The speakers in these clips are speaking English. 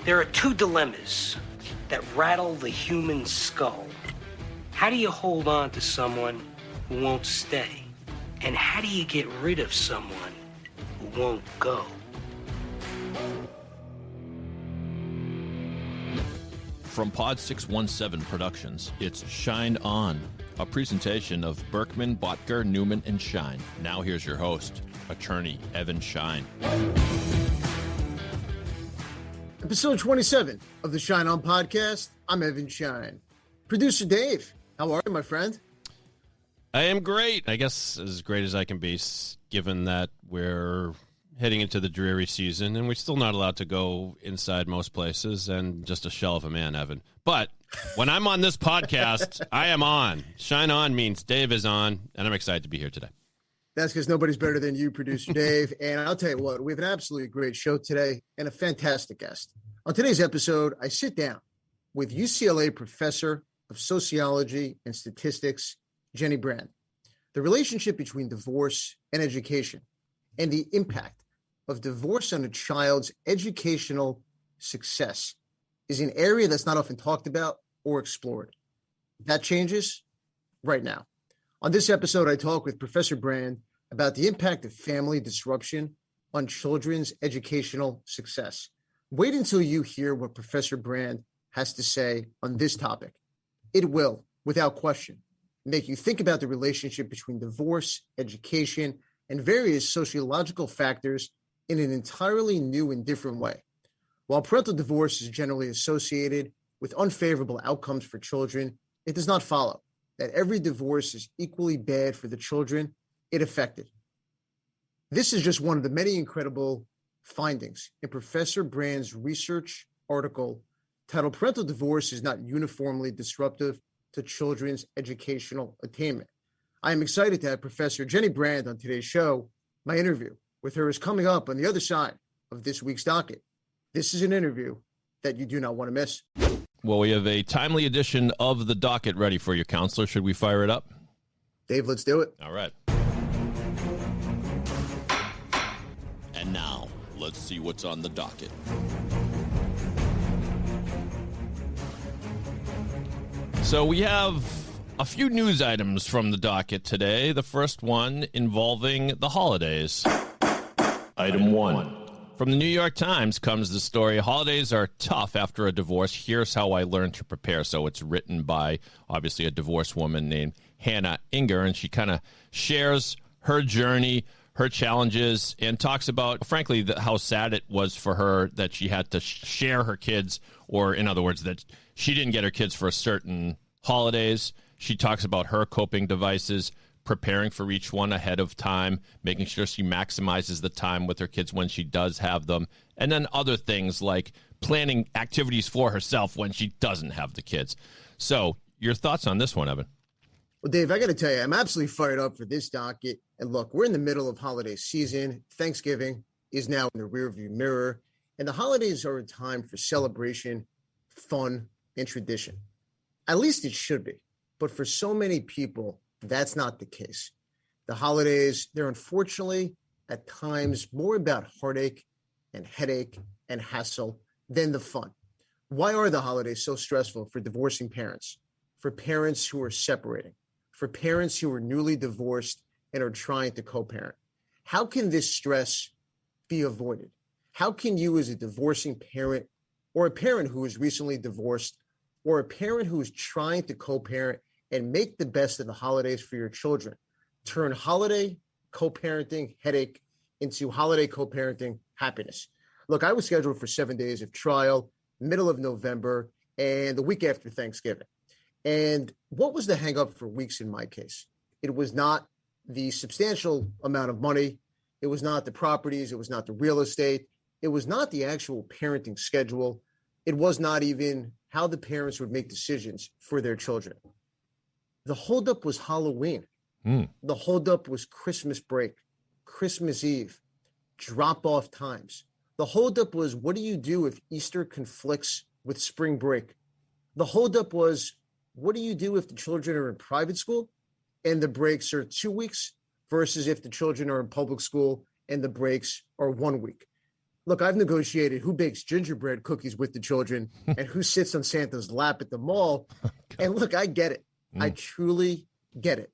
There are two dilemmas that rattle the human skull. How do you hold on to someone who won't stay? And how do you get rid of someone who won't go? From Pod 617 Productions, it's Schein On, a presentation of Berkman, Bottger, Newman, and Schein. Now here's your host, attorney Evan Schein. Episode 27 of the Schein On podcast. I'm Evan Schein. Producer Dave, how are you, my friend? I am great. I guess as great as I can be, given that we're heading into the dreary season, and we're still not allowed to go inside most places, and just a shell of a man, Evan. But when I'm on this podcast, I am on. Shine on means Dave is on, and I'm excited to be here today. That's because nobody's better than you, Producer Dave. And I'll tell you what, we have an absolutely great show today and a fantastic guest. On today's episode, I sit down with UCLA professor of sociology and statistics, Jennie Brand. The relationship between divorce and education and the impact of divorce on a child's educational success is an area that's not often talked about or explored. That changes right now. On this episode, I talk with Professor Brand about the impact of family disruption on children's educational success. Wait until you hear what Professor Brand has to say on this topic. It will, without question, make you think about the relationship between divorce, education, and various sociological factors in an entirely new and different way. While parental divorce is generally associated with unfavorable outcomes for children, it does not follow that every divorce is equally bad for the children it affected. This is just one of the many incredible findings in Professor Brand's research article titled "Parental Divorce is Not Uniformly Disruptive to Children's Educational Attainment." I am excited to have Professor Jennie Brand on today's show. My interview with her is coming up on the other side of this week's docket. This is an interview that you do not want to miss. Well, we have a timely edition of the docket ready for you, counselor. Should we fire it up? Dave, let's do it. All right. And now, let's see what's on the docket. So we have a few news items from the docket today. The first one involving the holidays. Item 1. From the New York Times comes the story, "Holidays are tough after a divorce. Here's how I learned to prepare." So it's written by, obviously, a divorced woman named Hannah Inger, and she kind of shares her journey, her challenges, and talks about, frankly, how sad it was for her that she had to share her kids, or in other words, that she didn't get her kids for certain holidays. She talks about her coping devices, preparing for each one ahead of time, making sure she maximizes the time with her kids when she does have them, and then other things like planning activities for herself when she doesn't have the kids. So your thoughts on this one, Evan? Well, Dave, I got to tell you, I'm absolutely fired up for this docket. And look, we're in the middle of holiday season. Thanksgiving is now in the rearview mirror, and the holidays are a time for celebration, fun, and tradition. At least it should be. But for so many people, that's not the case. The holidays, they're unfortunately at times more about heartache and headache and hassle than the fun. Why are the holidays so stressful for divorcing parents, for parents who are separating, for parents who are newly divorced and are trying to co-parent? How can this stress be avoided? How can you, as a divorcing parent, or a parent who is recently divorced, or a parent who is trying to co-parent and make the best of the holidays for your children, turn holiday co-parenting headache into holiday co-parenting happiness? Look, I was scheduled for 7 days of trial, middle of November, and the week after Thanksgiving. And what was the hang up for weeks in my case? It was not the substantial amount of money. It was not the properties. It was not the real estate. It was not the actual parenting schedule. It was not even how the parents would make decisions for their children. The holdup was Halloween. The holdup was Christmas break, Christmas Eve, drop-off times. The holdup was, what do you do if Easter conflicts with spring break? The holdup was, what do you do if the children are in private school and the breaks are 2 weeks versus if the children are in public school and the breaks are 1 week? Look, I've negotiated who bakes gingerbread cookies with the children and who sits on Santa's lap at the mall. And look, I get it. I truly get it.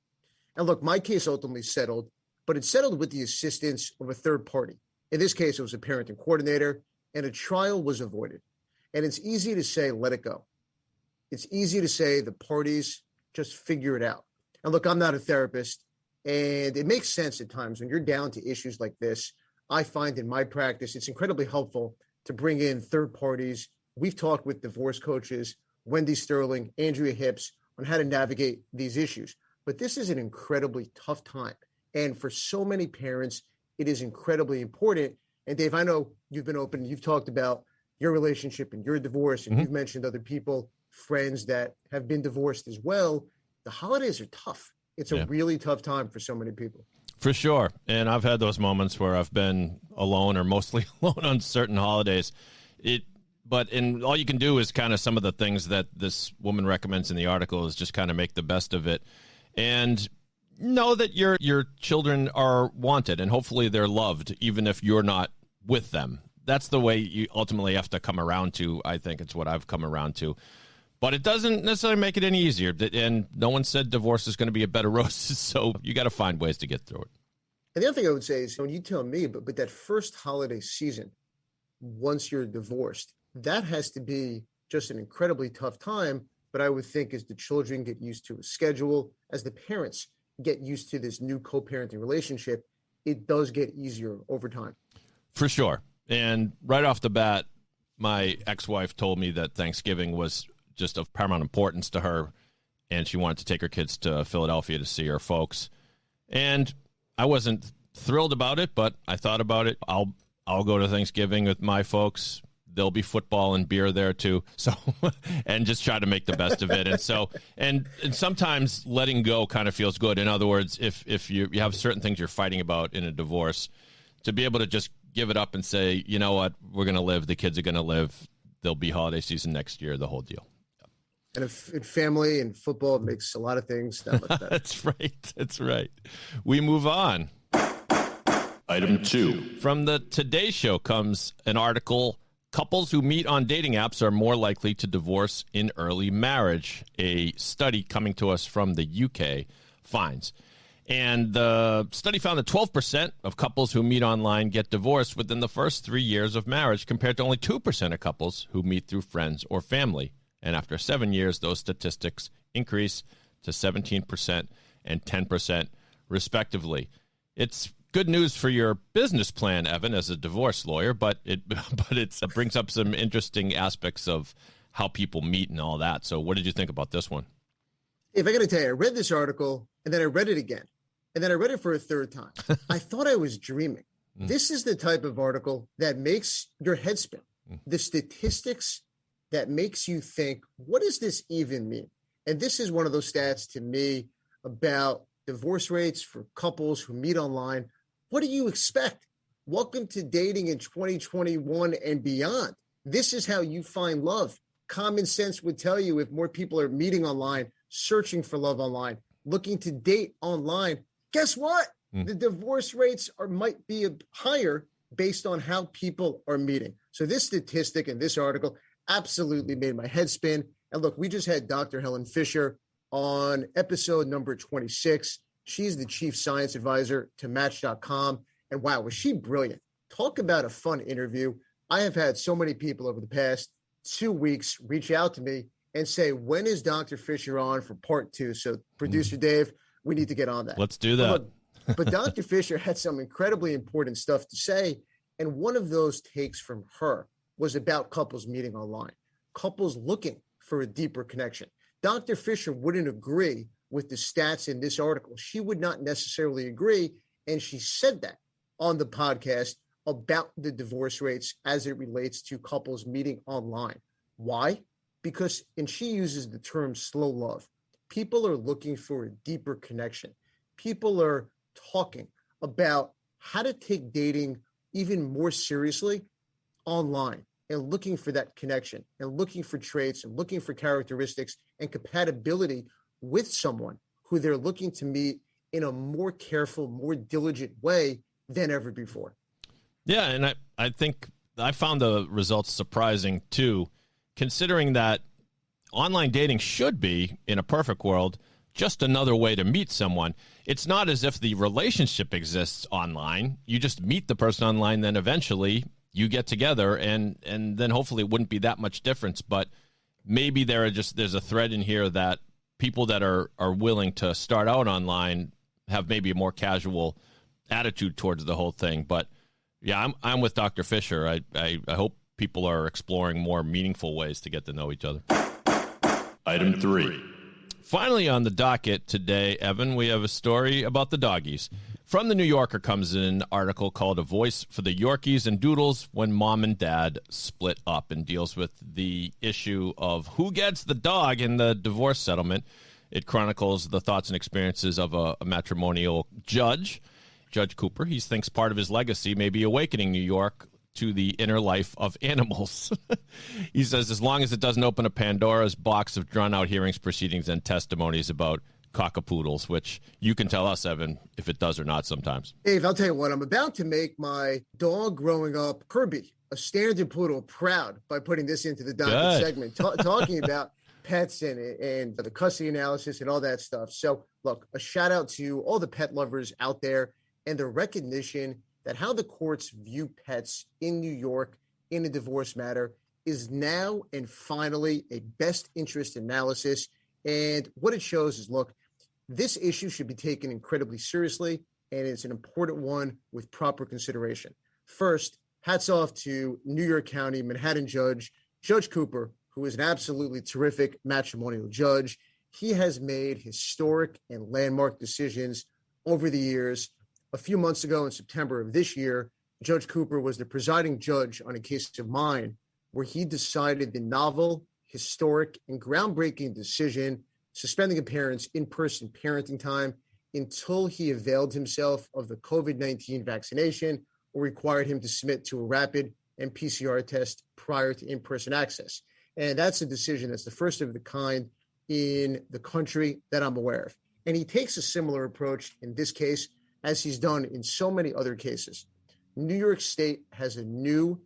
And look, my case ultimately settled, but it settled with the assistance of a third party. In this case, it was a parenting coordinator, and a trial was avoided. And it's easy to say, let it go. It's easy to say the parties just figure it out. And look, I'm not a therapist, and it makes sense at times when you're down to issues like this. I find in my practice, it's incredibly helpful to bring in third parties. We've talked with divorce coaches, Wendy Sterling, Andrea Hips, on how to navigate these issues. But this is an incredibly tough time. And for so many parents, it is incredibly important. And Dave, I know you've been open, you've talked about your relationship and your divorce, and you've mentioned other people, friends that have been divorced as well. The holidays are tough. It's a really tough time for so many people. For sure. And I've had those moments where I've been alone or mostly alone on certain holidays. But all you can do is kind of some of the things that this woman recommends in the article is just kind of make the best of it. And know that your children are wanted and hopefully they're loved, even if you're not with them. That's the way you ultimately have to come around to. I think it's what I've come around to. But it doesn't necessarily make it any easier. And no one said divorce is going to be a bed of roses, so you got to find ways to get through it. And the other thing I would say is, when you tell me, but that first holiday season, once you're divorced, that has to be just an incredibly tough time. But I would think as the children get used to a schedule, as the parents get used to this new co-parenting relationship, it does get easier over time. For sure. And right off the bat, my ex-wife told me that Thanksgiving was just of paramount importance to her, and she wanted to take her kids to Philadelphia to see her folks. And I wasn't thrilled about it, but I thought about it. I'll go to Thanksgiving with my folks. There'll be football and beer there too. So, and just try to make the best of it. And so, and sometimes letting go kind of feels good. In other words, if you have certain things you're fighting about in a divorce, to be able to just give it up and say, you know what, we're going to live. The kids are going to live. There'll be holiday season next year, the whole deal. And if family and football makes a lot of things that much better. That's right. That's right. We move on. Item 2. From the Today Show comes an article, Couples Who Meet on Dating Apps Are More Likely to Divorce in Early Marriage. A study coming to us from the UK finds. And the study found that 12% of couples who meet online get divorced within the first 3 years of marriage, compared to only 2% of couples who meet through friends or family. And after 7 years, those statistics increase to 17% and 10%, respectively. It's good news for your business plan, Evan, as a divorce lawyer, but it brings up some interesting aspects of how people meet and all that. So what did you think about this one? If I got to tell you, I read this article, and then I read it again, and then I read it for a third time. I thought I was dreaming. This is the type of article that makes your head spin. The statistics that makes you think, what does this even mean? And this is one of those stats to me about divorce rates for couples who meet online. What do you expect? Welcome to dating in 2021 and beyond. This is how you find love. Common sense would tell you if more people are meeting online, searching for love online, looking to date online, guess what? The divorce rates might be higher based on how people are meeting. So this statistic in this article absolutely made my head spin. And look, we just had Dr. Helen Fisher on episode number 26. She's the chief science advisor to Match.com. And wow, was she brilliant. Talk about a fun interview. I have had so many people over the past 2 weeks reach out to me and say, when is Dr. Fisher on for part 2? So producer Dave, we need to get on that. Let's do that. But Dr. Fisher had some incredibly important stuff to say. And one of those takes from her was about couples meeting online, couples looking for a deeper connection. Dr. Fisher wouldn't agree with the stats in this article. She would not necessarily agree. And she said that on the podcast about the divorce rates as it relates to couples meeting online. Why? Because, and she uses the term slow love. People are looking for a deeper connection. People are talking about how to take dating even more seriously online, and looking for that connection and looking for traits and looking for characteristics and compatibility with someone who they're looking to meet in a more careful, more diligent way than ever before. Yeah, and I think I found the results surprising too, considering that online dating should be, in a perfect world, just another way to meet someone. It's not as if the relationship exists online. You just meet the person online, then eventually you get together, and then hopefully it wouldn't be that much difference. But maybe there's a thread in here that people that are willing to start out online have maybe a more casual attitude towards the whole thing. But yeah, I'm with Dr. Fisher. I hope people are exploring more meaningful ways to get to know each other. Item 3. Finally on the docket today, Evan, we have a story about the doggies. From the New Yorker comes an article called A Voice for the Yorkies and Doodles When Mom and Dad Split Up, and deals with the issue of who gets the dog in the divorce settlement. It chronicles the thoughts and experiences of a matrimonial judge, Judge Cooper. He thinks part of his legacy may be awakening New York to the inner life of animals. He says as long as it doesn't open a Pandora's box of drawn-out hearings, proceedings, and testimonies about cockapoodles, which you can tell us, Evan, if it does or not sometimes. Dave, I'll tell you what, I'm about to make my dog growing up, Kirby, a standard poodle, proud by putting this into the docket segment, talking about pets and the custody analysis and all that stuff. So look, a shout out to all the pet lovers out there and the recognition that how the courts view pets in New York in a divorce matter is now and finally a best interest analysis. And what it shows is, look, this issue should be taken incredibly seriously, and it's an important one with proper consideration. First, hats off to New York County Manhattan Judge Cooper, who is an absolutely terrific matrimonial judge. He has made historic and landmark decisions over the years. A few months ago in September of this year, Judge Cooper was the presiding judge on a case of mine where he decided the novel, historic, and groundbreaking decision suspending a parent's in-person parenting time until he availed himself of the COVID-19 vaccination or required him to submit to a rapid and PCR test prior to in-person access. And that's a decision that's the first of the kind in the country that I'm aware of. And he takes a similar approach in this case, as he's done in so many other cases. New York State has a new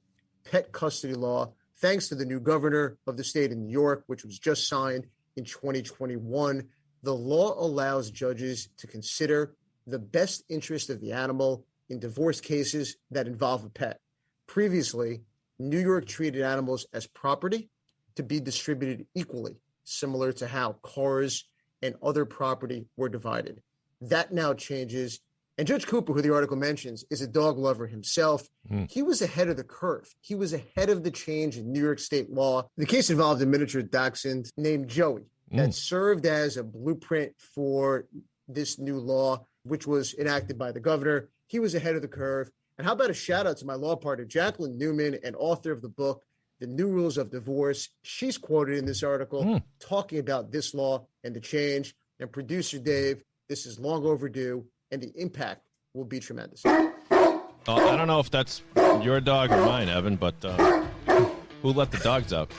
pet custody law, thanks to the new governor of the state of New York, which was just signed in 2021. The law allows judges to consider the best interest of the animal in divorce cases that involve a pet. Previously, New York treated animals as property to be distributed equally, similar to how cars and other property were divided. That now changes. And Judge Cooper, who the article mentions, is a dog lover himself. He was ahead of the curve. He was ahead of the change in New York state law. The case involved a miniature dachshund named Joey that served as a blueprint for this new law, which was enacted by the governor. He was ahead of the curve. And how about a shout out to my law partner, Jacqueline Newman, and author of the book, The New Rules of Divorce. She's quoted in this article talking about this law and the change. And producer Dave, this is long overdue, and the impact will be tremendous. I don't know if that's your dog or mine, Evan, but who let the dogs out?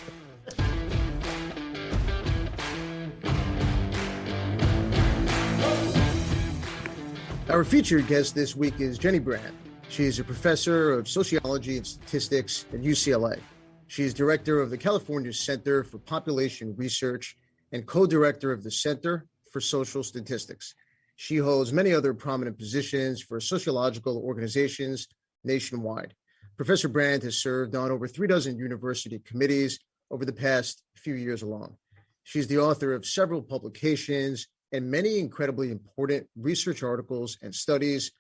Our featured guest this week is Jennie Brand. She is a professor of sociology and statistics at UCLA. She is director of the California Center for Population Research and co-director of the Center for Social Statistics. She holds many other prominent positions for sociological organizations nationwide. Professor Brandt has served on over 36 university committees over the past few years alone. She's the author of several publications and many incredibly important research articles and studies.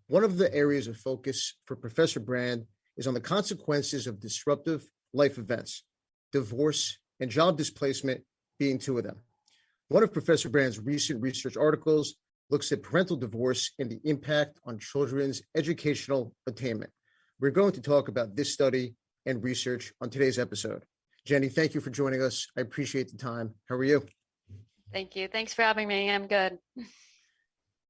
One of the areas of focus for Professor Brand is on the consequences of disruptive life events, divorce, and job displacement being two of them. One of Professor Brand's recent research articles looks at parental divorce and the impact on children's educational attainment. We're going to talk about this study and research on today's episode. Jennie, thank you for joining us. I appreciate the time. How are you? Thank you. Thanks for having me. I'm good.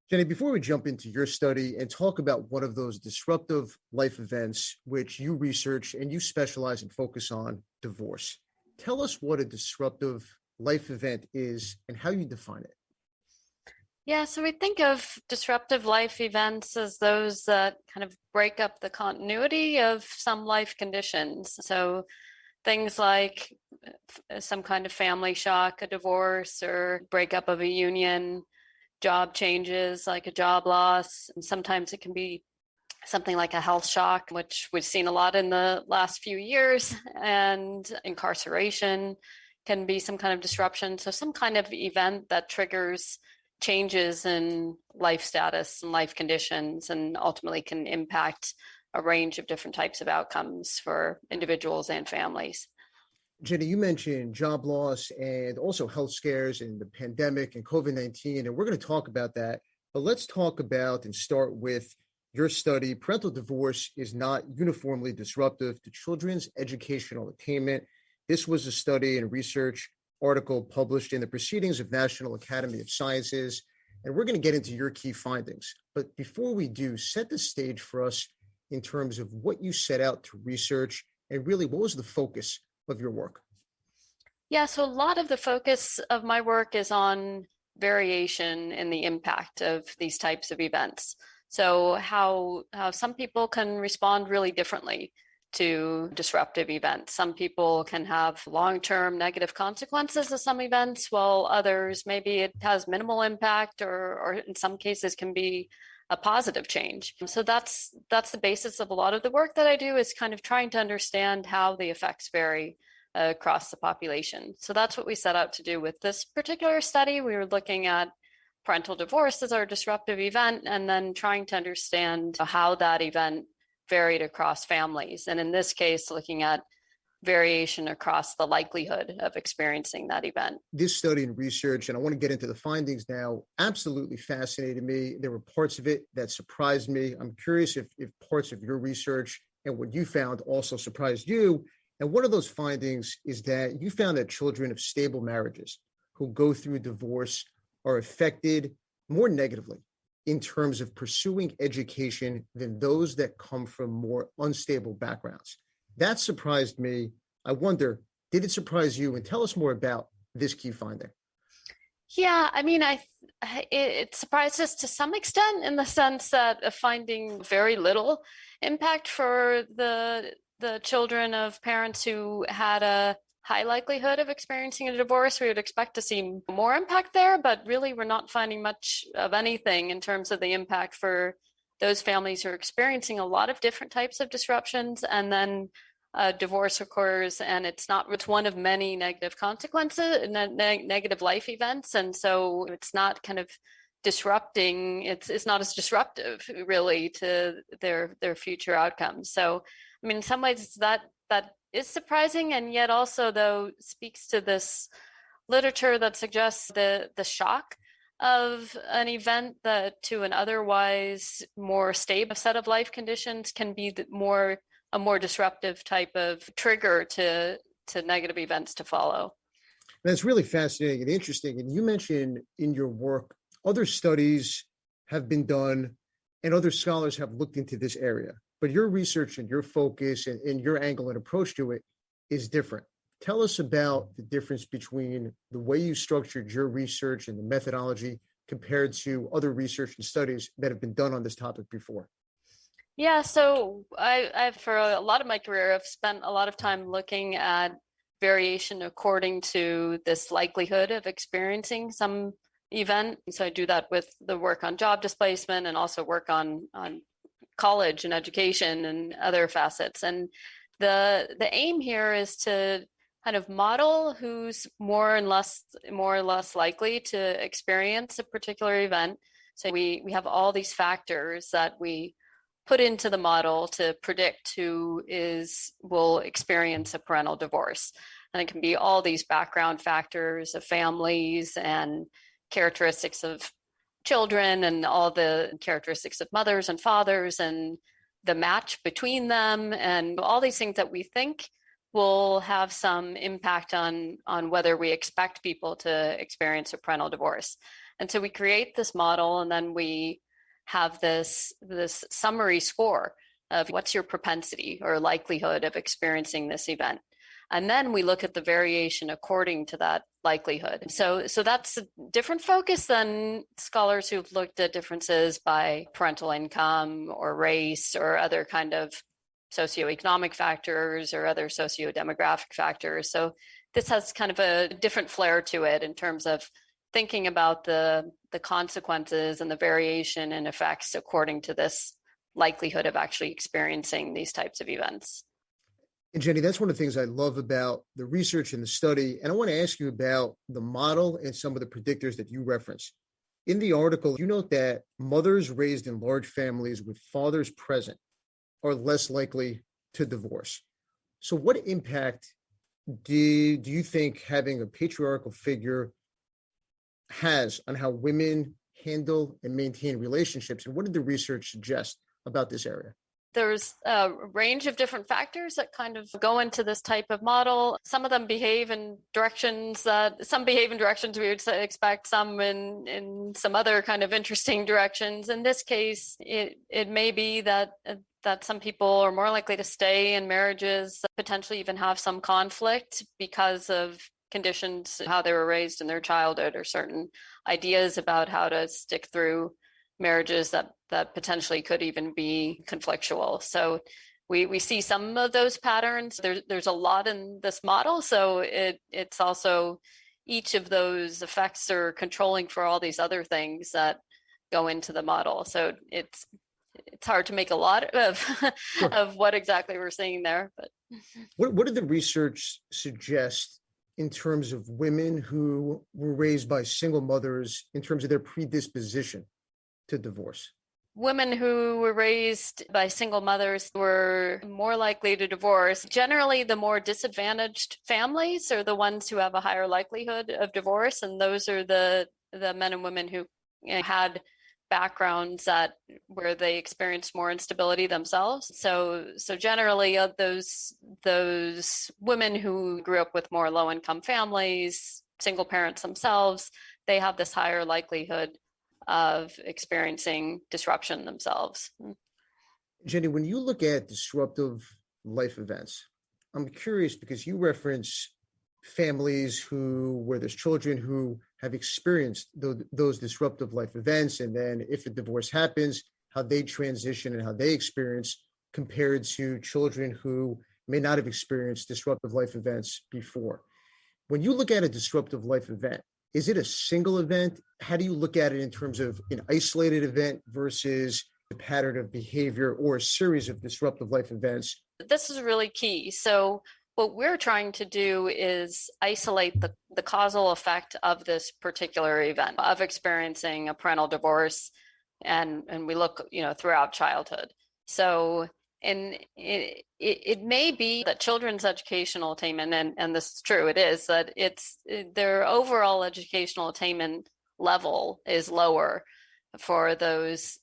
Jennie, before we jump into your study and talk about one of those disruptive life events which you research and you specialize and focus on, divorce, tell us what a disruptive life event is and how you define it. Yeah, so we think of disruptive life events as those that kind of break up the continuity of some life conditions. So things like some kind of family shock, a divorce, or breakup of a union, job changes like a job loss. And sometimes it can be something like a health shock, which we've seen a lot in the last few years, and incarceration can be some kind of disruption. So some kind of event that triggers changes in life status and life conditions and ultimately can impact a range of different types of outcomes for individuals and families. Jenny, you mentioned job loss and also health scares and the pandemic and COVID-19, and we're going to talk about that. But let's talk about and start with your study. Parental divorce is not uniformly disruptive to children's educational attainment. This was a study and research article published in the Proceedings of National Academy of Sciences, and we're going to get into your key findings. But before we do, set the stage for us in terms of what you set out to research and really what was the focus of your work? Yeah, so a lot of the focus of my work is on variation in the impact of these types of events. So how some people can respond really differently to disruptive events. Some people can have long-term negative consequences of some events, while others, maybe it has minimal impact or in some cases can be a positive change. So that's the basis of a lot of the work that I do, is kind of trying to understand how the effects vary across the population. So that's what we set out to do with this particular study. We were looking at parental divorce as our disruptive event, and then trying to understand how that event varied across families. And in this case, looking at variation across the likelihood of experiencing that event. This study and research, and I want to get into the findings now, absolutely fascinated me. There were parts of it that surprised me. I'm curious if parts of your research and what you found also surprised you. And one of those findings is that you found that children of stable marriages who go through divorce are affected more negatively in terms of pursuing education than those that come from more unstable backgrounds. That surprised me. I wonder, did it surprise you? And tell us more about this key finding. Yeah, I mean, it surprised us to some extent, in the sense that finding very little impact for the children of parents who had a high likelihood of experiencing a divorce. We would expect to see more impact there, but really we're not finding much of anything in terms of the impact for those families who are experiencing a lot of different types of disruptions, and then divorce occurs, and it's one of many negative consequences, negative life events, and so it's not kind of disrupting. It's not as disruptive really to their future outcomes. So, I mean, in some ways that is surprising, and yet also though speaks to this literature that suggests the shock of an event that to an otherwise more stable set of life conditions can be a more disruptive type of trigger to negative events to follow. That's really fascinating and interesting. And you mentioned in your work, other studies have been done and other scholars have looked into this area, but your research and your focus and your angle and approach to it is different. Tell us about the difference between the way you structured your research and the methodology compared to other research and studies that have been done on this topic before. Yeah, so I've for a lot of my career, I've spent a lot of time looking at variation according to this likelihood of experiencing some event. So I do that with the work on job displacement and also work on college and education and other facets. And the aim here is to kind of model who's more or less likely to experience a particular event. So we have all these factors that we put into the model to predict who will experience a parental divorce. And it can be all these background factors of families and characteristics of children and all the characteristics of mothers and fathers and the match between them and all these things that we think will have some impact on whether we expect people to experience a parental divorce. And so we create this model, and then we have this summary score of what's your propensity or likelihood of experiencing this event. And then we look at the variation according to that likelihood. So that's a different focus than scholars who've looked at differences by parental income or race or other kind of socioeconomic factors or other socio-demographic factors. So this has kind of a different flair to it in terms of thinking about the consequences and the variation and effects according to this likelihood of actually experiencing these types of events. And Jenny, that's one of the things I love about the research and the study. And I want to ask you about the model and some of the predictors that you reference. In the article, you note that mothers raised in large families with fathers present are less likely to divorce. So what impact do you think having a patriarchal figure has on how women handle and maintain relationships? And what did the research suggest about this area? There's a range of different factors that kind of go into this type of model. Some of them behave in directions we would expect, some in some other kind of interesting directions. In this case, it may be that some people are more likely to stay in marriages, potentially even have some conflict because of conditions, how they were raised in their childhood, or certain ideas about how to stick through marriages that potentially could even be conflictual. So we see some of those patterns. There's a lot in this model. So it's also each of those effects are controlling for all these other things that go into the model. So it's hard to make a lot of Sure. of what exactly we're seeing there. But What did the research suggest in terms of women who were raised by single mothers in terms of their predisposition to divorce? women who were raised by single mothers were more likely to divorce. Generally, the more disadvantaged families are the ones who have a higher likelihood of divorce, and those are the men and women who had backgrounds where they experienced more instability themselves. So generally, those women who grew up with more low-income families, single parents themselves, they have this higher likelihood of experiencing disruption themselves. Jenny, when you look at disruptive life events, I'm curious because you reference families where there's children who have experienced those disruptive life events, and then if a divorce happens, how they transition and how they experience compared to children who may not have experienced disruptive life events before. When you look at a disruptive life event, is it a single event? How do you look at it in terms of an isolated event versus a pattern of behavior or a series of disruptive life events? This is really key. So what we're trying to do is isolate the causal effect of this particular event of experiencing a parental divorce, and we look, throughout childhood. So and it may be that children's educational attainment, and this is true, it is, that their overall educational attainment level is lower for those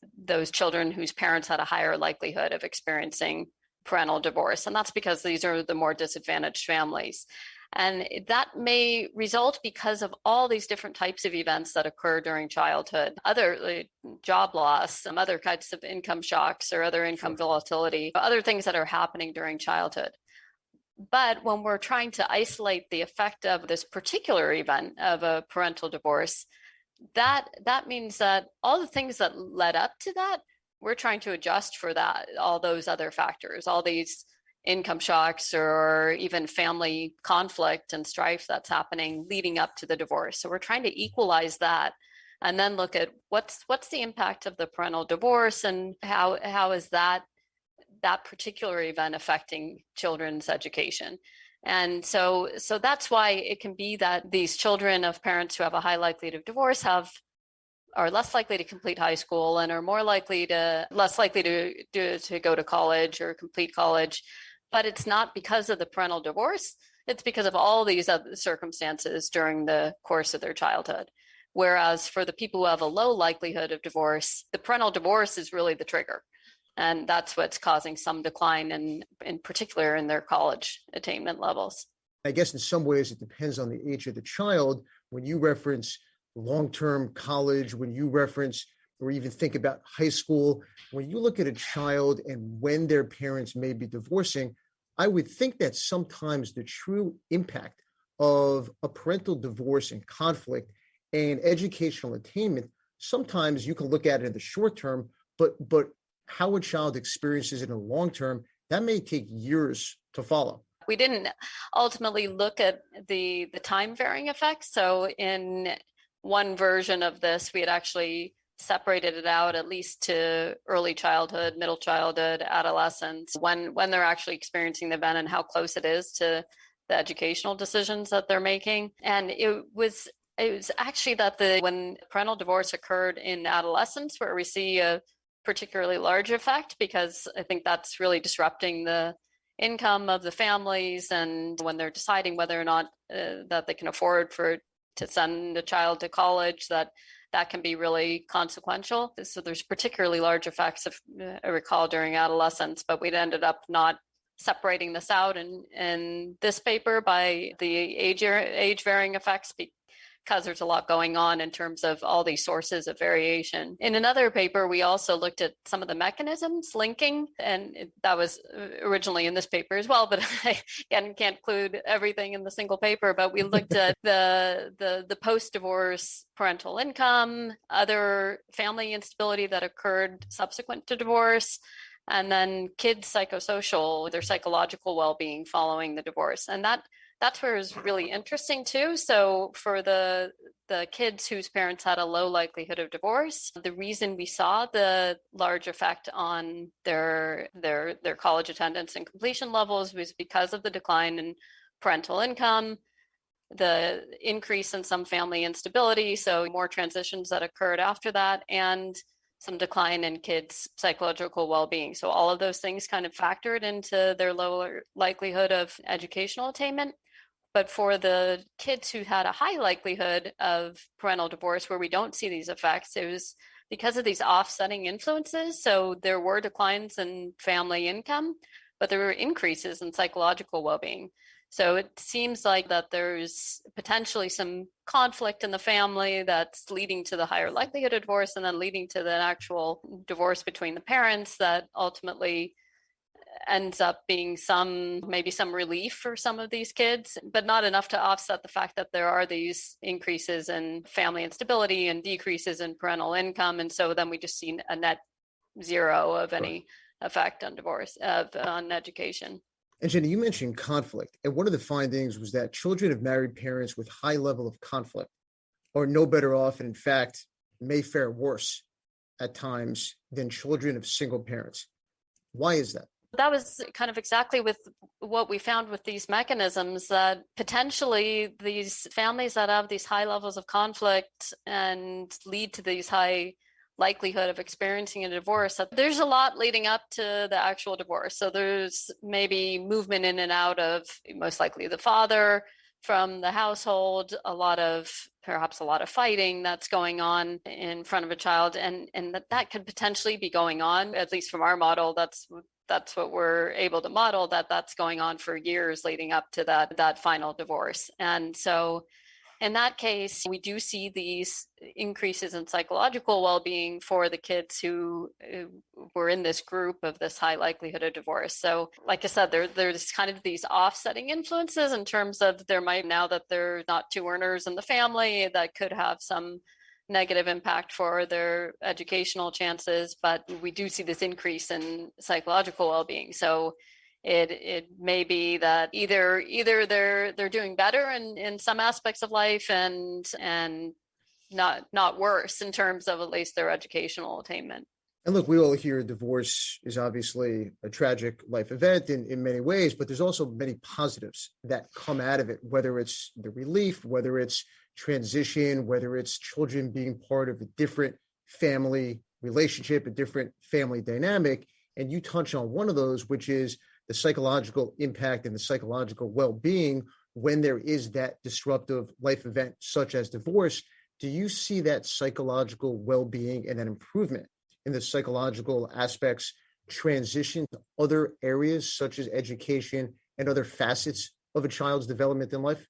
children whose parents had a higher likelihood of experiencing parental divorce. And that's because these are the more disadvantaged families. And that may result because of all these different types of events that occur during childhood, other job loss, some other kinds of income shocks or other income volatility, other things that are happening during childhood. But when we're trying to isolate the effect of this particular event of a parental divorce, that means that all the things that led up to that, we're trying to adjust for that, all those other factors, all these income shocks or even family conflict and strife that's happening leading up to the divorce. So we're trying to equalize that and then look at what's the impact of the parental divorce and how is that particular event affecting children's education. And so that's why it can be that these children of parents who have a high likelihood of divorce are less likely to complete high school and are less likely to go to college or complete college. But it's not because of the parental divorce. It's because of all these other circumstances during the course of their childhood. Whereas for the people who have a low likelihood of divorce, the parental divorce is really the trigger. And that's what's causing some decline in particular in their college attainment levels. I guess in some ways it depends on the age of the child. When you reference long-term college, when you reference or even think about high school, when you look at a child and when their parents may be divorcing, I would think that sometimes the true impact of a parental divorce and conflict and educational attainment, sometimes you can look at it in the short term, but how a child experiences it in the long term, that may take years to follow. We didn't ultimately look at the time varying effects. So in one version of this, we had actually separated it out at least to early childhood, middle childhood, adolescence, when they're actually experiencing the event and how close it is to the educational decisions that they're making. And it was actually that when parental divorce occurred in adolescence, where we see a particularly large effect, because I think that's really disrupting the income of the families, and when they're deciding whether or not that they can afford to send a child to college, that can be really consequential. So there's particularly large effects, if I recall, during adolescence, but we'd ended up not separating this out in this paper by the age varying effects, because there's a lot going on in terms of all these sources of variation. In another paper, we also looked at some of the mechanisms linking, and that was originally in this paper as well, but I can't include everything in the single paper, but we looked at the post-divorce parental income, other family instability that occurred subsequent to divorce, and then kids' psychosocial, their psychological well-being following the divorce. And that's where it's really interesting too. So for the kids whose parents had a low likelihood of divorce, the reason we saw the large effect on their college attendance and completion levels was because of the decline in parental income, the increase in some family instability, so more transitions that occurred after that, and some decline in kids' psychological well-being. So all of those things kind of factored into their lower likelihood of educational attainment. But for the kids who had a high likelihood of parental divorce, where we don't see these effects, it was because of these offsetting influences. So there were declines in family income, but there were increases in psychological well-being. So it seems like that there's potentially some conflict in the family that's leading to the higher likelihood of divorce, and then leading to the actual divorce between the parents that ultimately ends up being maybe some relief for some of these kids, but not enough to offset the fact that there are these increases in family instability and decreases in parental income. And so then we just see a net zero of any effect on divorce, on education. And Jenny, you mentioned conflict. And one of the findings was that children of married parents with high level of conflict are no better off, and in fact, may fare worse at times than children of single parents. Why is that? That was kind of exactly with what we found with these mechanisms, that potentially these families that have these high levels of conflict and lead to these high likelihood of experiencing a divorce, that there's a lot leading up to the actual divorce. So there's maybe movement in and out of most likely the father from the household, perhaps a lot of fighting that's going on in front of a child, and that could potentially be going on, at least from our model. That's what we're able to model, that's going on for years leading up to that final divorce. And so in that case, we do see these increases in psychological well-being for the kids who were in this group of this high likelihood of divorce. So like I said, there's kind of these offsetting influences in terms of now that there are not two earners in the family, that could have some negative impact for their educational chances, but we do see this increase in psychological well-being. So it may be that either they're doing better in some aspects of life and not worse in terms of at least their educational attainment. And look, we all hear divorce is obviously a tragic life event in many ways, but there's also many positives that come out of it, whether it's the relief, whether it's transition, whether it's children being part of a different family relationship, a different family dynamic. And you touch on one of those, which is the psychological impact and the psychological well-being when there is that disruptive life event, such as divorce. Do you see that psychological well-being and that improvement in the psychological aspects transition to other areas such as education and other facets of a child's development in life?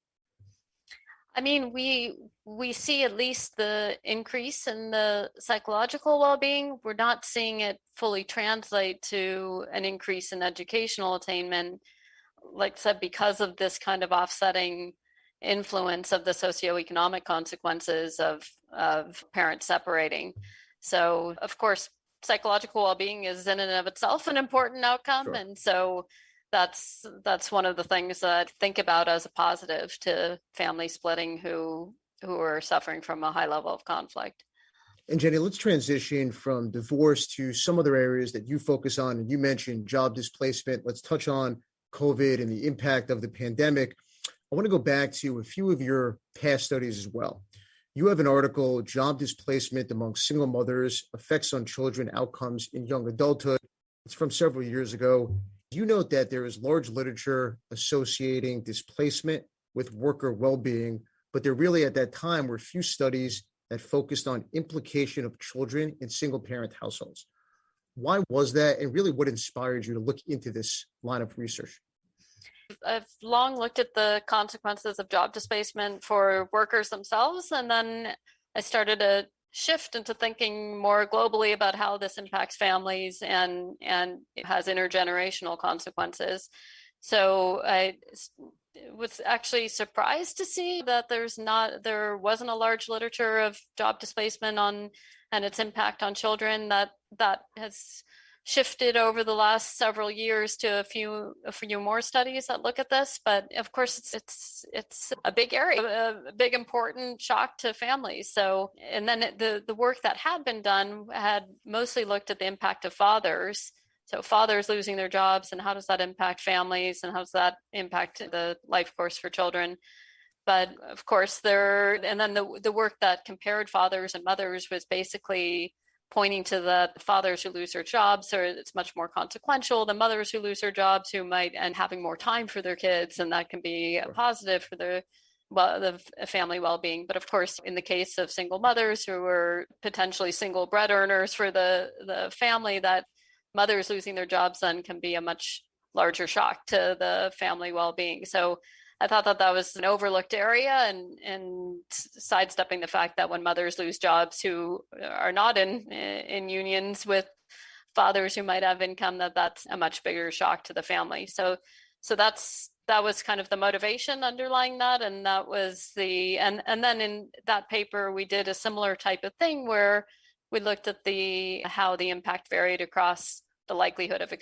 I mean, we see at least the increase in the psychological well-being. We're not seeing it fully translate to an increase in educational attainment. like I said, because of this kind of offsetting influence of the socioeconomic consequences of parents separating. So, of course, psychological well-being is in and of itself an important outcome. Sure. And so that's one of the things that I think about as a positive to family splitting who are suffering from a high level of conflict. And Jenny, let's transition from divorce to some other areas that you focus on. And you mentioned job displacement. Let's touch on COVID and the impact of the pandemic. I want to go back to a few of your past studies as well. You have an article, Job Displacement Among Single Mothers, Effects on Children Outcomes in Young Adulthood. It's from several years ago. You note that there is large literature associating displacement with worker well-being, but there really at that time were few studies that focused on implication of children in single-parent households. Why was that? And really what inspired you to look into this line of research? I've long looked at the consequences of job displacement for workers themselves, and then I started to shift into thinking more globally about how this impacts families and it has intergenerational consequences. So I was actually surprised to see that there wasn't a large literature of job displacement and its impact on children. That has shifted over the last several years to a few more studies that look at this. But of course, it's a big area, a big important shock to families. So, and then the work that had been done had mostly looked at the impact of fathers. So fathers losing their jobs and how does that impact families and how does that impact the life course for children. But of course, and then the work that compared fathers and mothers was basically pointing to the fathers who lose their jobs, or it's much more consequential than mothers who lose their jobs who might and having more time for their kids, and that can be a positive for the family well-being. But of course, in the case of single mothers who were potentially single bread earners for the family, that mothers losing their jobs then can be a much larger shock to the family well-being. So I thought that was an overlooked area, and sidestepping the fact that when mothers lose jobs who are not in unions with fathers who might have income, that's a much bigger shock to the family. So that was kind of the motivation underlying that, and that was and then in that paper we did a similar type of thing where we looked at how the impact varied across the likelihood of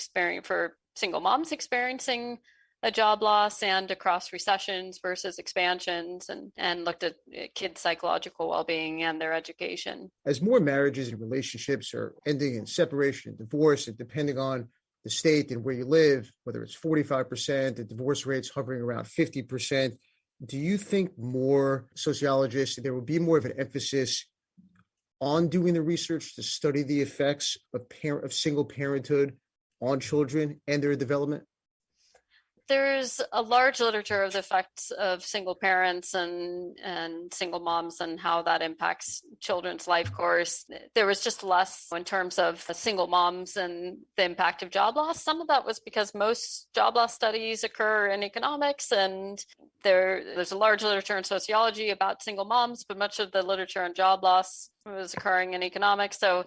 for single moms experiencing a job loss and across recessions versus expansions, and looked at kids' psychological well-being and their education. As more marriages and relationships are ending in separation and divorce, and depending on the state and where you live, whether it's 45%, the divorce rate's hovering around 50%, do you think more sociologists, there would be more of an emphasis on doing the research to study the effects of single parenthood on children and their development? There's a large literature of the effects of single parents and single moms and how that impacts children's life course. There was just less in terms of single moms and the impact of job loss. Some of that was because most job loss studies occur in economics, and there's a large literature in sociology about single moms, but much of the literature on job loss was occurring in economics. So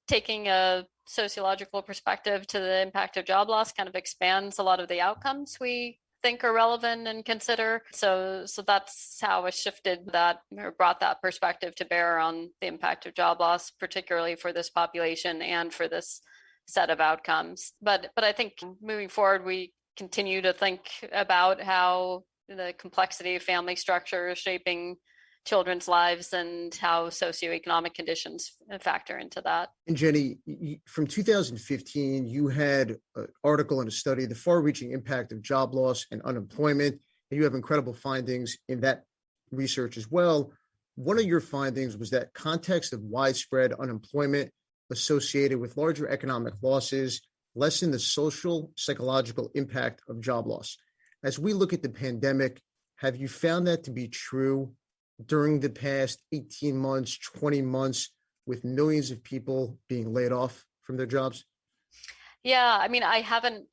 taking a sociological perspective to the impact of job loss kind of expands a lot of the outcomes we think are relevant and consider. So that's how I shifted that, or brought that perspective to bear on the impact of job loss, particularly for this population and for this set of outcomes. But I think moving forward, we continue to think about how the complexity of family structure is shaping children's lives and how socioeconomic conditions factor into that. And Jenny, from 2015, you had an article and a study, The Far-Reaching Impact of Job Loss and Unemployment, and you have incredible findings in that research as well. One of your findings was that context of widespread unemployment associated with larger economic losses lessen the social, psychological impact of job loss. As we look at the pandemic, have you found that to be true during the past 18 months, 20 months, with millions of people being laid off from their jobs? Yeah, I mean, I haven't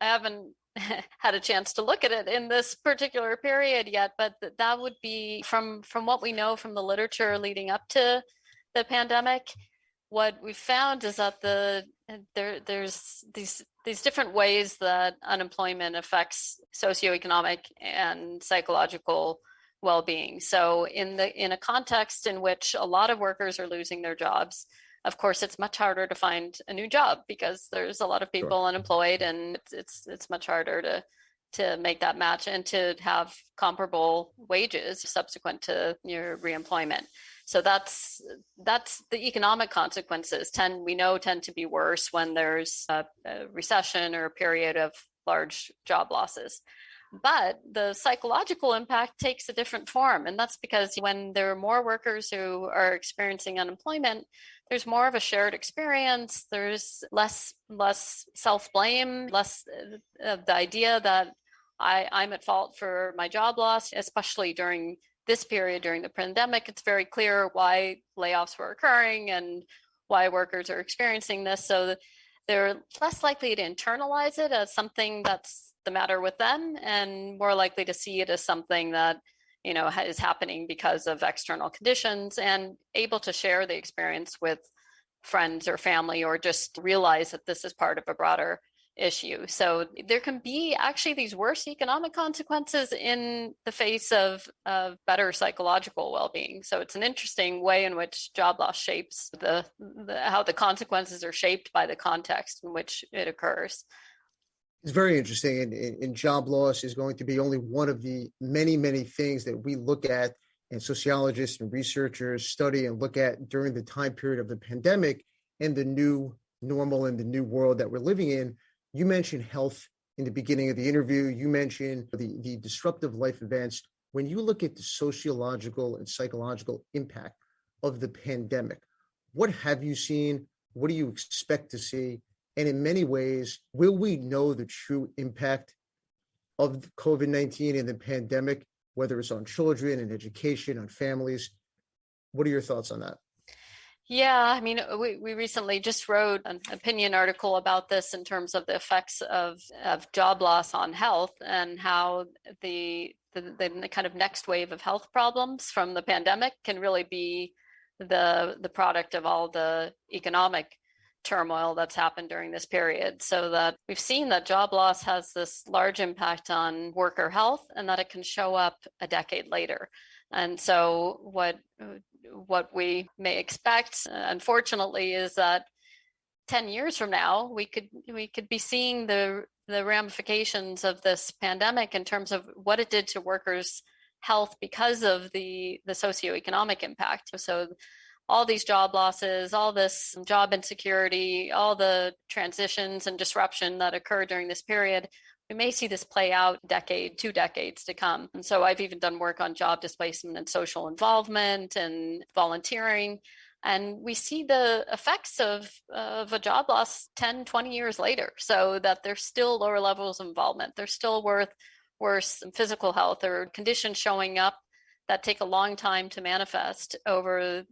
had a chance to look at it in this particular period yet, but that would be from what we know from the literature leading up to the pandemic. what we found is that there's these different ways that unemployment affects socioeconomic and psychological well-being. So in a context in which a lot of workers are losing their jobs, of course, it's much harder to find a new job because there's a lot of people unemployed, and it's much harder to make that match and to have comparable wages subsequent to your reemployment. So that's the economic consequences tend to be worse when there's a recession or a period of large job losses. But the psychological impact takes a different form. And that's because when there are more workers who are experiencing unemployment, there's more of a shared experience. There's less self-blame, less of the idea that I'm at fault for my job loss, especially during this period, during the pandemic. It's very clear why layoffs were occurring and why workers are experiencing this. So they're less likely to internalize it as something that's the matter with them, and more likely to see it as something that is happening because of external conditions, and able to share the experience with friends or family, or just realize that this is part of a broader issue. So there can be actually these worse economic consequences in the face of better psychological well-being. So it's an interesting way in which job loss shapes how the consequences are shaped by the context in which it occurs. It's very interesting, and job loss is going to be only one of the many, many things that we look at, and sociologists and researchers study and look at during the time period of the pandemic and the new normal and the new world that we're living in. You mentioned health in the beginning of the interview. You mentioned the disruptive life events. When you look at the sociological and psychological impact of the pandemic, what have you seen? What do you expect to see? And in many ways, will we know the true impact of COVID-19 and the pandemic, whether it's on children and education, on families? What are your thoughts on that? Yeah, I mean, we recently just wrote an opinion article about this in terms of the effects of job loss on health, and how the kind of next wave of health problems from the pandemic can really be the product of all the economic turmoil that's happened during this period. So that we've seen that job loss has this large impact on worker health, and that it can show up a decade later. And so what we may expect, unfortunately, is that 10 years from now, we could be seeing the ramifications of this pandemic in terms of what it did to workers' health because of the socioeconomic impact. So all these job losses, all this job insecurity, all the transitions and disruption that occurred during this period, we may see this play out two decades to come. And so I've even done work on job displacement and social involvement and volunteering. And we see the effects of a job loss 10, 20 years later, so that there's still lower levels of involvement. There's still worse physical health or conditions showing up that take a long time to manifest over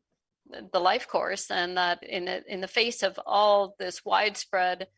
the life course, and that in the face of all this widespread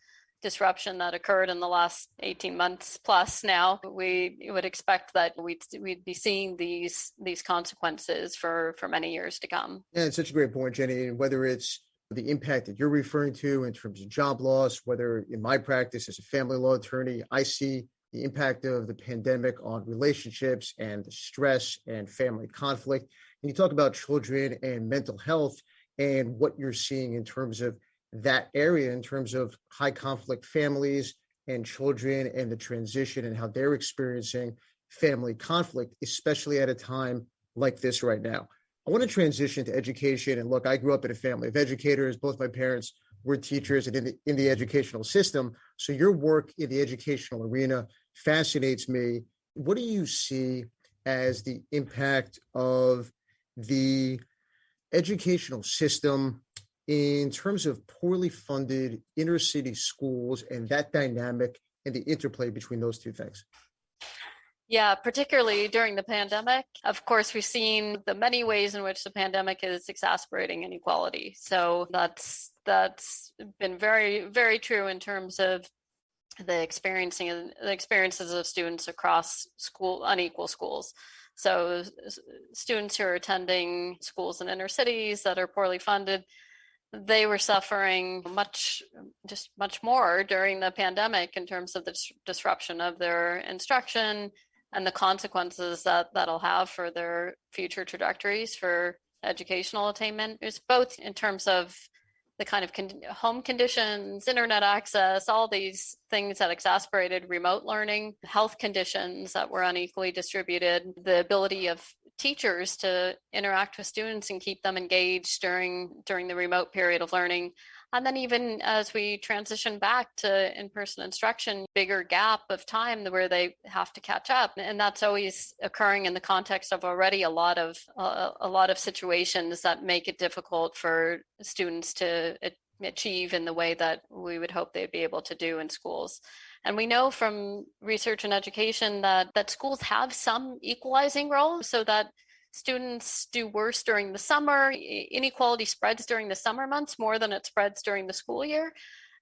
disruption that occurred in the last 18 months plus now, we would expect that we'd be seeing these consequences for many years to come. Yeah, it's such a great point, Jenny. And whether it's the impact that you're referring to in terms of job loss, whether in my practice as a family law attorney, I see the impact of the pandemic on relationships and the stress and family conflict. And you talk about children and mental health and what you're seeing in terms of that area, in terms of high conflict families and children and the transition and how they're experiencing family conflict, especially at a time like this right now. I want to transition to education. And look, I grew up in a family of educators. Both my parents were teachers and in the educational system. So your work in the educational arena fascinates me. What do you see as the impact of the educational system in terms of poorly funded inner city schools and that dynamic and the interplay between those two things? Yeah, particularly during the pandemic. Of course, we've seen the many ways in which the pandemic is exacerbating inequality. So that's been very, very true in terms of the experiences of students across unequal schools. So students who are attending schools in inner cities that are poorly funded, they were suffering much more during the pandemic in terms of the disruption of their instruction and the consequences that that'll have for their future trajectories for educational attainment. It's both in terms of the kind of home conditions, internet access, all these things that exacerbated remote learning, health conditions that were unequally distributed, the ability of teachers to interact with students and keep them engaged during the remote period of learning. And then even as we transition back to in-person instruction, bigger gap of time where they have to catch up. And that's always occurring in the context of already a lot of situations that make it difficult for students to achieve in the way that we would hope they'd be able to do in schools. And we know from research and education that schools have some equalizing role so that students do worse during the summer. Inequality spreads during the summer months more than it spreads during the school year.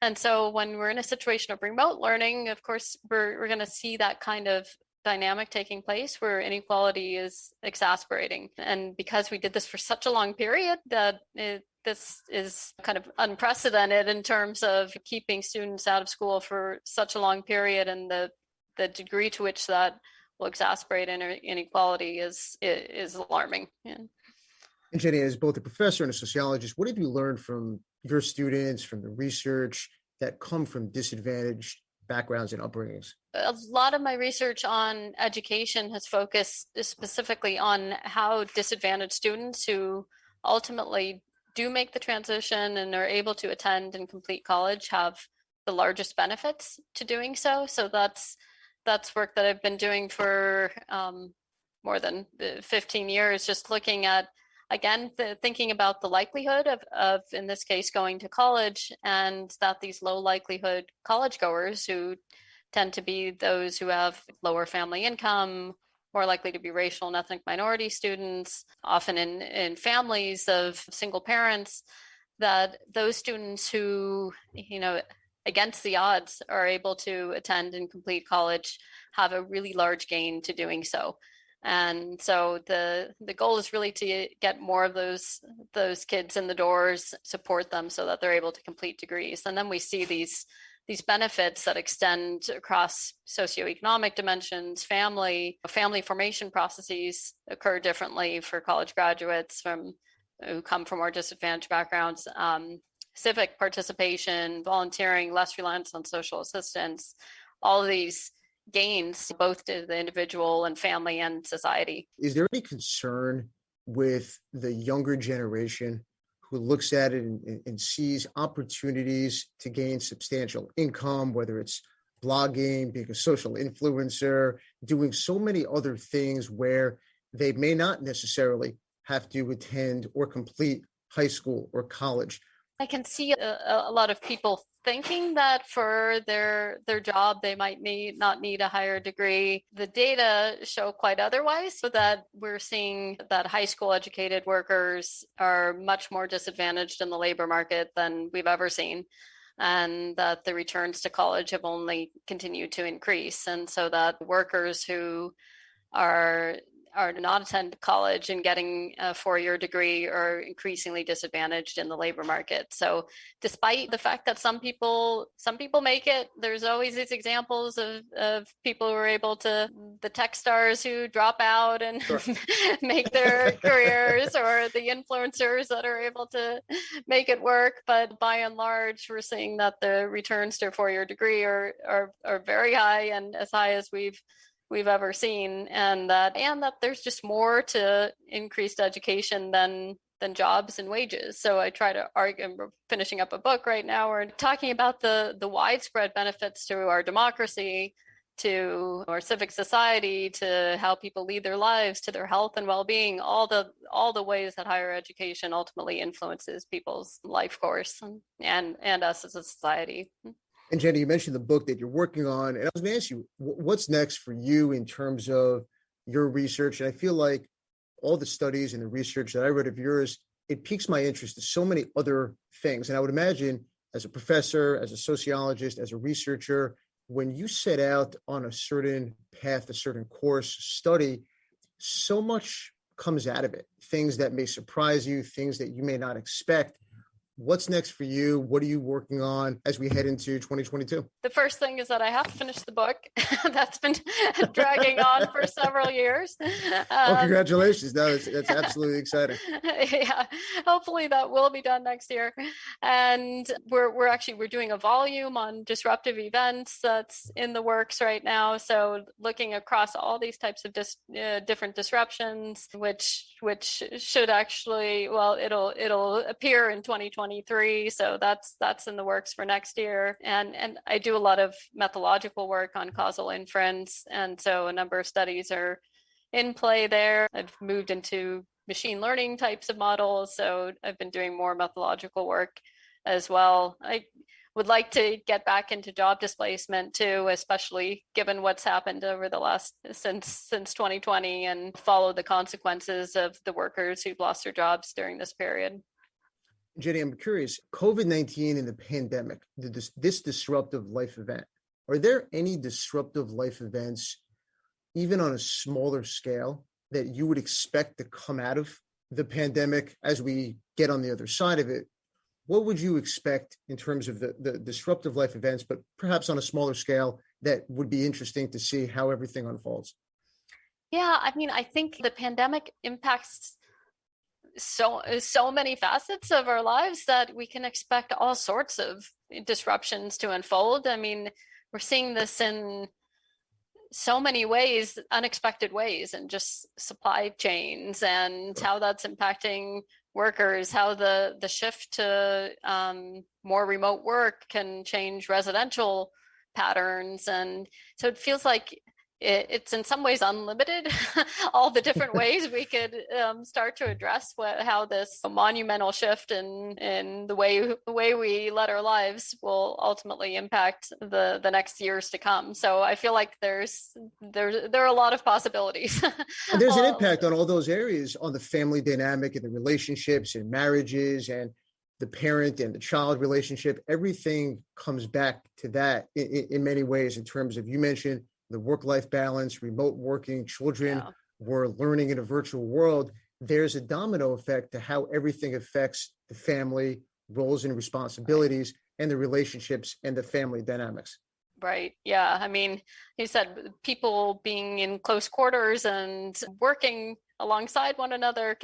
And so when we're in a situation of remote learning, of course, we're going to see that kind of dynamic taking place where inequality is exacerbating. And because we did this for such a long period, this is kind of unprecedented in terms of keeping students out of school for such a long period, and the degree to which that will exacerbate inequality is alarming. Yeah. And Jennie, as both a professor and a sociologist, what have you learned from your students, from the research that come from disadvantaged backgrounds and upbringings? A lot of my research on education has focused specifically on how disadvantaged students who ultimately do make the transition and are able to attend and complete college have the largest benefits to doing so. So that's work that I've been doing for more than 15 years, just looking at, again, thinking about the likelihood of, in this case, going to college, and that these low likelihood college goers who tend to be those who have lower family income, more likely to be racial and ethnic minority students, often in families of single parents, that those students who, against the odds are able to attend and complete college have a really large gain to doing so. And so the goal is really to get more of those kids in the doors, support them so that they're able to complete degrees. And then we see these benefits that extend across socioeconomic dimensions, family formation processes occur differently for college graduates who come from more disadvantaged backgrounds. Civic participation, volunteering, less reliance on social assistance, all of these gains, both to the individual and family and society. Is there any concern with the younger generation who looks at it and sees opportunities to gain substantial income, whether it's blogging, being a social influencer, doing so many other things where they may not necessarily have to attend or complete high school or college? I can see a lot of people thinking that for their job, they might not need a higher degree. The data show quite otherwise, so that we're seeing that high school educated workers are much more disadvantaged in the labor market than we've ever seen, and that the returns to college have only continued to increase. And so that workers who are not attending college and getting a 4-year degree are increasingly disadvantaged in the labor market. So despite the fact that some people make it, there's always these examples of people who are able to, the tech stars who drop out and Sure. make their careers, or the influencers that are able to make it work. But by and large, we're seeing that the returns to a 4-year degree are very high, and as high as we've ever seen, and that there's just more to increased education than jobs and wages. So I try to argue, and we're finishing up a book right now, we're talking about the widespread benefits to our democracy, to our civic society, to how people lead their lives, to their health and well-being, all the ways that higher education ultimately influences people's life course and us as a society. And Jennie, you mentioned the book that you're working on, and I was going to ask you, what's next for you in terms of your research? And I feel like all the studies and the research that I read of yours, it piques my interest in so many other things. And I would imagine as a professor, as a sociologist, as a researcher, when you set out on a certain path, a certain course, study, so much comes out of it, things that may surprise you, things that you may not expect. What's next for you? What are you working on as we head into 2022? The first thing is that I have to finish the book. That's been dragging on for several years. Oh, congratulations. No, that's absolutely exciting. Yeah, hopefully that will be done next year. And we're doing a volume on disruptive events that's in the works right now. So looking across all these types of different disruptions, which should actually, well, it'll appear in 2023. So that's in the works for next year. And I do a lot of methodological work on causal inference. And so a number of studies are in play there. I've moved into machine learning types of models. So I've been doing more methodological work as well. I would like to get back into job displacement too, especially given what's happened over the last since 2020, and follow the consequences of the workers who've lost their jobs during this period. Jennie, I'm curious, COVID-19 and the pandemic, this disruptive life event, are there any disruptive life events, even on a smaller scale, that you would expect to come out of the pandemic as we get on the other side of it? What would you expect in terms of the disruptive life events, but perhaps on a smaller scale, that would be interesting to see how everything unfolds? Yeah, I mean, I think the pandemic impacts so many facets of our lives that we can expect all sorts of disruptions to unfold. I mean, we're seeing this in so many ways, unexpected ways, and just supply chains and how that's impacting workers, how the shift to more remote work can change residential patterns. And so it feels like it's in some ways unlimited, all the different ways we could start to address how this monumental shift in the way we led our lives will ultimately impact the next years to come. So I feel like there are a lot of possibilities. And there's an impact on all those areas, on the family dynamic and the relationships and marriages and the parent and the child relationship. Everything comes back to that in many ways, in terms of, you mentioned the work-life balance, remote working, children were learning in a virtual world. There's a domino effect to how everything affects the family roles and responsibilities and the relationships and the family dynamics. Right. Yeah. I mean, you said people being in close quarters and working alongside one another.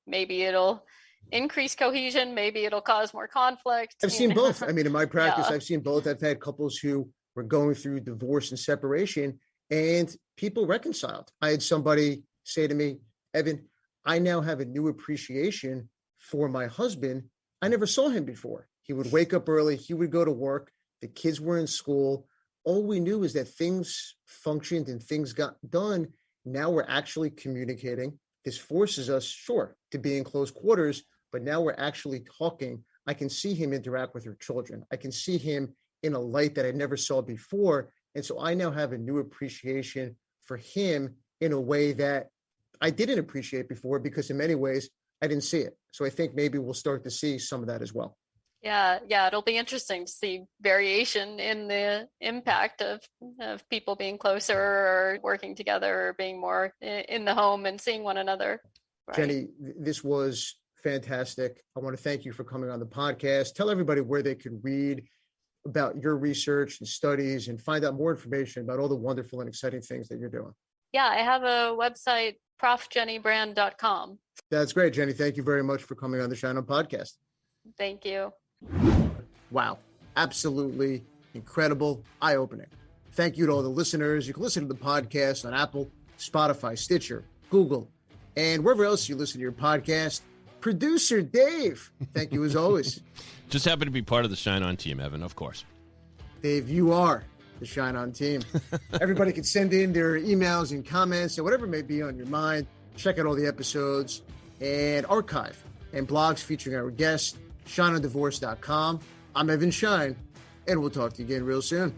Maybe it'll increase cohesion. Maybe it'll cause more conflict. I've seen both. I mean, in my practice, I've seen both. I've had couples who were going through divorce and separation, and people reconciled. I had somebody say to me, Evan, I now have a new appreciation for my husband. I never saw him before. He would wake up early. He would go to work. The kids were in school. All we knew is that things functioned and things got done. Now we're actually communicating. This forces us, sure, to be in close quarters, but now we're actually talking. I can see him interact with her children. I can see him in a light that I never saw before. And so I now have a new appreciation for him in a way that I didn't appreciate before, because in many ways I didn't see it. So I think maybe we'll start to see some of that as well. Yeah, it'll be interesting to see variation in the impact of people being closer or working together or being more in the home and seeing one another. Right. Jennie, this was fantastic. I want to thank you for coming on the podcast. Tell everybody where they could read about your research and studies and find out more information about all the wonderful and exciting things that you're doing. Yeah, I have a website, profjenniebrand.com. That's great, Jennie. Thank you very much for coming on the Schein podcast. Thank you. Wow. Absolutely incredible, eye-opening. Thank you to all the listeners. You can listen to the podcast on Apple, Spotify, Stitcher, Google, and wherever else you listen to your podcast. Producer Dave, thank you as always. Just happy to be part of the Schein On team, Evan, of course. Dave, you are the Schein On team. Everybody can send in their emails and comments and whatever may be on your mind. Check out all the episodes and archive and blogs featuring our guests, ScheinOnDivorce.com. I'm Evan Schein, and we'll talk to you again real soon.